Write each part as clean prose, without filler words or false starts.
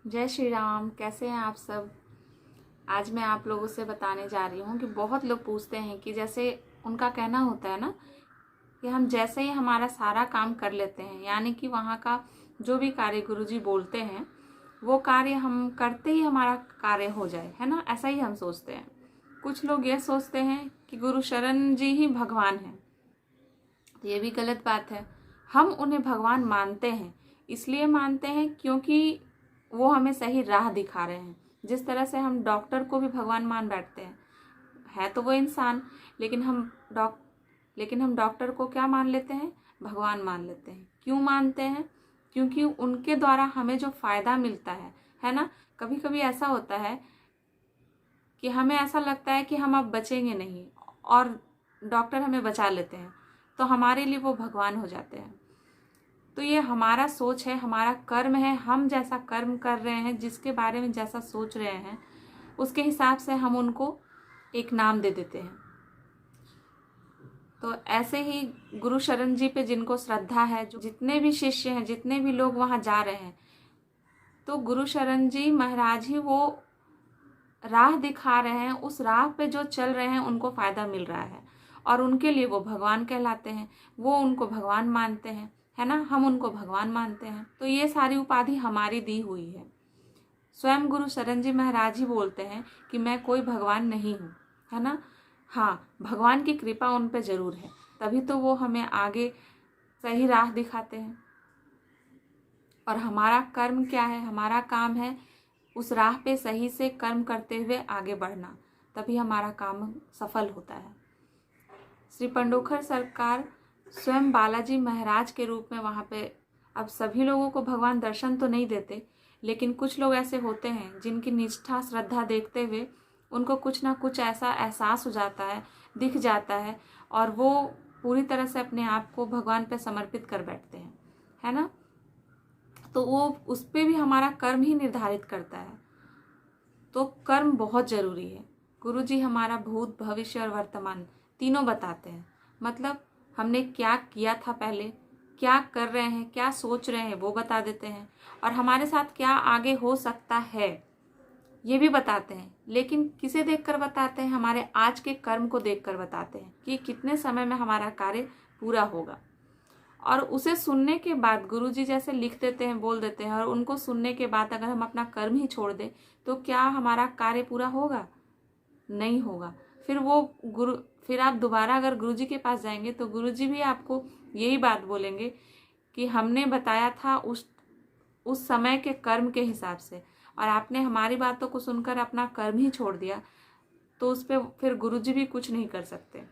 जय श्री राम। कैसे हैं आप सब। आज मैं आप लोगों से बताने जा रही हूँ कि बहुत लोग पूछते हैं कि जैसे उनका कहना होता है ना कि हम जैसे ही हमारा सारा काम कर लेते हैं, यानी कि वहाँ का जो भी कार्य गुरुजी बोलते हैं वो कार्य हम करते ही हमारा कार्य हो जाए, है ना। ऐसा ही हम सोचते हैं। कुछ लोग ये सोचते हैं कि गुरु शरण जी ही भगवान हैं। तो ये भी गलत बात है। हम उन्हें भगवान मानते हैं, इसलिए मानते हैं क्योंकि वो हमें सही राह दिखा रहे हैं। जिस तरह से हम डॉक्टर को भी भगवान मान बैठते हैं, है तो वो इंसान, लेकिन हम डॉक्टर को क्या मान लेते हैं? भगवान मान लेते हैं। क्यों मानते हैं? क्योंकि उनके द्वारा हमें जो फायदा मिलता है ना। कभी कभी ऐसा होता है कि हमें ऐसा लगता है कि हम अब बचेंगे नहीं, और डॉक्टर हमें बचा लेते हैं, तो हमारे लिए वो भगवान हो जाते हैं। तो ये हमारा सोच है, हमारा कर्म है। हम जैसा कर्म कर रहे हैं, जिसके बारे में जैसा सोच रहे हैं, उसके हिसाब से हम उनको एक नाम दे देते हैं। तो ऐसे ही गुरु शरण जी पे जिनको श्रद्धा है, जो जितने भी शिष्य हैं, जितने भी लोग वहाँ जा रहे हैं, तो गुरु शरण जी महाराज ही वो राह दिखा रहे हैं। उस राह पे जो चल रहे हैं उनको फायदा मिल रहा है, और उनके लिए वो भगवान कहलाते हैं। वो उनको भगवान मानते हैं, है ना। हम उनको भगवान मानते हैं। तो ये सारी उपाधि हमारी दी हुई है। स्वयं गुरु शरण जी महाराज ही बोलते हैं कि मैं कोई भगवान नहीं हूँ, है ना। हाँ, भगवान की कृपा उन पे जरूर है, तभी तो वो हमें आगे सही राह दिखाते हैं। और हमारा कर्म क्या है? हमारा काम है उस राह पे सही से कर्म करते हुए आगे बढ़ना, तभी हमारा काम सफल होता है। श्री पंडोखर सरकार स्वयं बालाजी महाराज के रूप में वहाँ पे, अब सभी लोगों को भगवान दर्शन तो नहीं देते, लेकिन कुछ लोग ऐसे होते हैं जिनकी निष्ठा श्रद्धा देखते हुए उनको कुछ ना कुछ ऐसा एहसास हो जाता है, दिख जाता है, और वो पूरी तरह से अपने आप को भगवान पे समर्पित कर बैठते हैं, है ना। तो वो उस पर भी हमारा कर्म ही निर्धारित करता है। तो कर्म बहुत जरूरी है। गुरु जी हमारा भूत भविष्य और वर्तमान तीनों बताते हैं। मतलब हमने क्या किया था पहले, क्या कर रहे हैं, क्या सोच रहे हैं, वो बता देते हैं, और हमारे साथ क्या आगे हो सकता है ये भी बताते हैं। लेकिन किसे देखकर बताते हैं? हमारे आज के कर्म को देखकर बताते हैं कि कितने समय में हमारा कार्य पूरा होगा। और उसे सुनने के बाद गुरुजी जैसे लिख देते हैं, बोल देते हैं, और उनको सुनने के बाद अगर हम अपना कर्म ही छोड़ दें तो क्या हमारा कार्य पूरा होगा? नहीं होगा। फिर आप दोबारा अगर गुरुजी के पास जाएंगे तो गुरुजी भी आपको यही बात बोलेंगे कि हमने बताया था उस समय के कर्म के हिसाब से, और आपने हमारी बातों को सुनकर अपना कर्म ही छोड़ दिया, तो उस पर फिर गुरुजी भी कुछ नहीं कर सकते।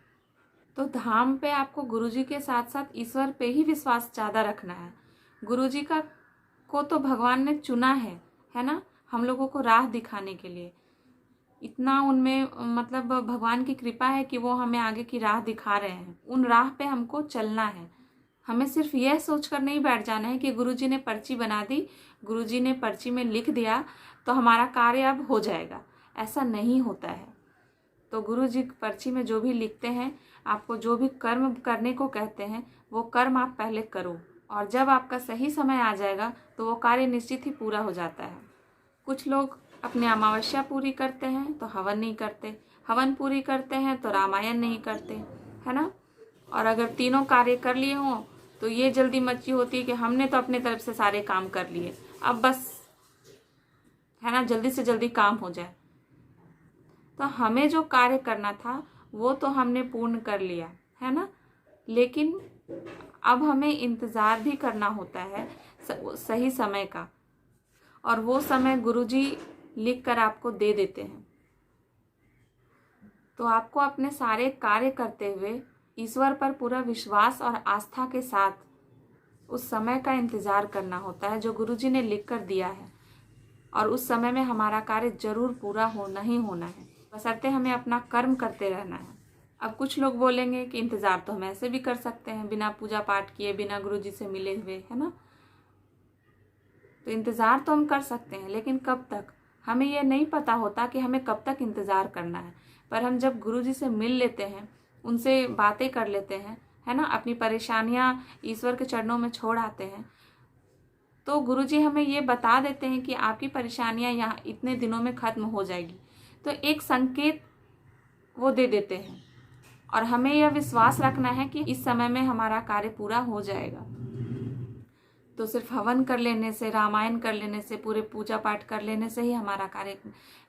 तो धाम पे आपको गुरुजी के साथ साथ ईश्वर पे ही विश्वास ज़्यादा रखना है। गुरुजी को तो भगवान ने चुना है ना, हम लोगों को राह दिखाने के लिए। इतना उनमें मतलब भगवान की कृपा है कि वो हमें आगे की राह दिखा रहे हैं। उन राह पे हमको चलना है। हमें सिर्फ यह सोचकर नहीं बैठ जाना है कि गुरुजी ने पर्ची बना दी, गुरुजी ने पर्ची में लिख दिया तो हमारा कार्य अब हो जाएगा। ऐसा नहीं होता है। तो गुरुजी पर्ची में जो भी लिखते हैं, आपको जो भी कर्म करने को कहते हैं, वो कर्म आप पहले करो, और जब आपका सही समय आ जाएगा तो वो कार्य निश्चित ही पूरा हो जाता है। कुछ लोग अपनी अमावस्या पूरी करते हैं तो हवन नहीं करते, हवन पूरी करते हैं तो रामायण नहीं करते, है ना। और अगर तीनों कार्य कर लिए हों तो ये जल्दी मची होती है कि हमने तो अपने तरफ से सारे काम कर लिए, अब बस, है ना, जल्दी से जल्दी काम हो जाए। तो हमें जो कार्य करना था वो तो हमने पूर्ण कर लिया, है ना। लेकिन अब हमें इंतज़ार भी करना होता है सही समय का, और वो समय गुरुजी लिख कर आपको दे देते हैं। तो आपको अपने सारे कार्य करते हुए ईश्वर पर पूरा विश्वास और आस्था के साथ उस समय का इंतज़ार करना होता है जो गुरुजी ने लिख कर दिया है, और उस समय में हमारा कार्य जरूर पूरा होना ही होना है, बशर्ते हमें अपना कर्म करते रहना है। अब कुछ लोग बोलेंगे कि इंतज़ार तो हम ऐसे भी कर सकते हैं, बिना पूजा पाठ किए, बिना गुरुजी से मिले हुए, है ना। तो इंतज़ार तो हम कर सकते हैं, लेकिन कब तक? हमें यह नहीं पता होता कि हमें कब तक इंतज़ार करना है। पर हम जब गुरुजी से मिल लेते हैं, उनसे बातें कर लेते हैं, है ना, अपनी परेशानियां ईश्वर के चरणों में छोड़ आते हैं, तो गुरुजी हमें ये बता देते हैं कि आपकी परेशानियां यहाँ इतने दिनों में खत्म हो जाएगी। तो एक संकेत वो दे देते हैं और हमें यह विश्वास रखना है कि इस समय में हमारा कार्य पूरा हो जाएगा। तो सिर्फ हवन कर लेने से, रामायण कर लेने से, पूरे पूजा पाठ कर लेने से ही हमारा कार्य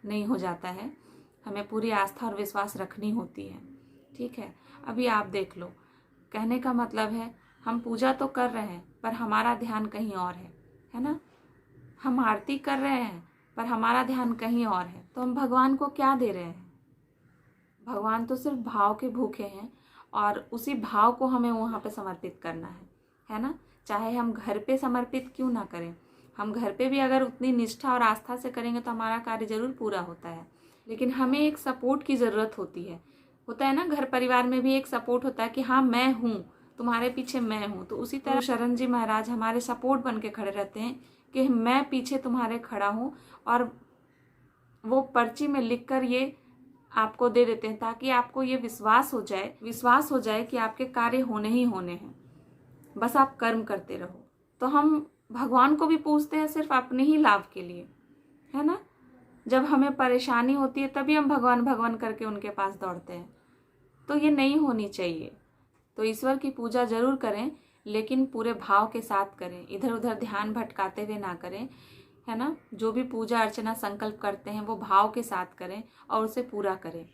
नहीं हो जाता है। हमें पूरी आस्था और विश्वास रखनी होती है। ठीक है, अभी आप देख लो, कहने का मतलब है हम पूजा तो कर रहे हैं पर हमारा ध्यान कहीं और है ना। हम आरती कर रहे हैं पर हमारा ध्यान कहीं और है। तो हम भगवान को क्या दे रहे हैं? भगवान तो सिर्फ भाव के भूखे हैं और उसी भाव को हमें वहाँ पे समर्पित करना है ना। चाहे हम घर पे समर्पित क्यों ना करें, हम घर पे भी अगर उतनी निष्ठा और आस्था से करेंगे तो हमारा कार्य जरूर पूरा होता है। लेकिन हमें एक सपोर्ट की ज़रूरत होती है। होता है ना, घर परिवार में भी एक सपोर्ट होता है कि हाँ मैं हूँ, तुम्हारे पीछे मैं हूँ। तो उसी तरह शरण जी महाराज हमारे सपोर्ट बन के खड़े रहते हैं कि मैं पीछे तुम्हारे खड़ा हूँ, और वो पर्ची में लिख कर ये आपको दे देते हैं ताकि आपको ये विश्वास हो जाए कि आपके कार्य होने ही होने हैं। बस आप कर्म करते रहो। तो हम भगवान को भी पूछते हैं सिर्फ अपने ही लाभ के लिए, है ना। जब हमें परेशानी होती है तभी हम भगवान भगवान करके उनके पास दौड़ते हैं। तो ये नहीं होनी चाहिए। तो ईश्वर की पूजा जरूर करें, लेकिन पूरे भाव के साथ करें, इधर उधर ध्यान भटकाते हुए ना करें, है ना। जो भी पूजा अर्चना संकल्प करते हैं वो भाव के साथ करें और उसे पूरा करें।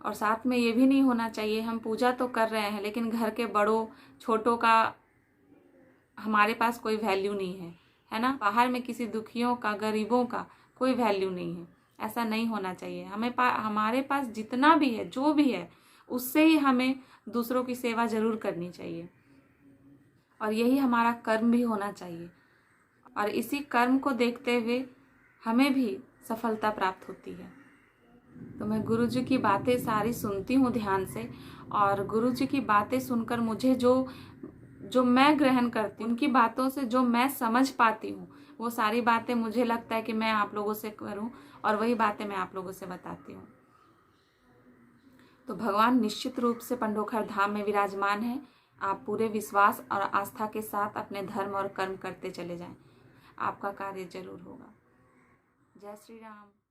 और साथ में ये भी नहीं होना चाहिए हम पूजा तो कर रहे हैं लेकिन घर के बड़ों छोटों का हमारे पास कोई वैल्यू नहीं है ना। बाहर में किसी दुखियों का, गरीबों का कोई वैल्यू नहीं है। ऐसा नहीं होना चाहिए। हमारे पास जितना भी है, जो भी है, उससे ही हमें दूसरों की सेवा जरूर करनी चाहिए और यही हमारा कर्म भी होना चाहिए। और इसी कर्म को देखते हुए हमें भी सफलता प्राप्त होती है। तो मैं गुरु जी की बातें सारी सुनती हूँ ध्यान से, और गुरु जी की बातें सुनकर मुझे जो मैं ग्रहण करती हूँ, उनकी बातों से जो मैं समझ पाती हूँ, वो सारी बातें मुझे लगता है कि मैं आप लोगों से करूँ और वही बातें मैं आप लोगों से बताती हूँ। तो भगवान निश्चित रूप से पंडोखर धाम में विराजमान है। आप पूरे विश्वास और आस्था के साथ अपने धर्म और कर्म करते चले जाएं, आपका कार्य जरूर होगा। जय श्री राम।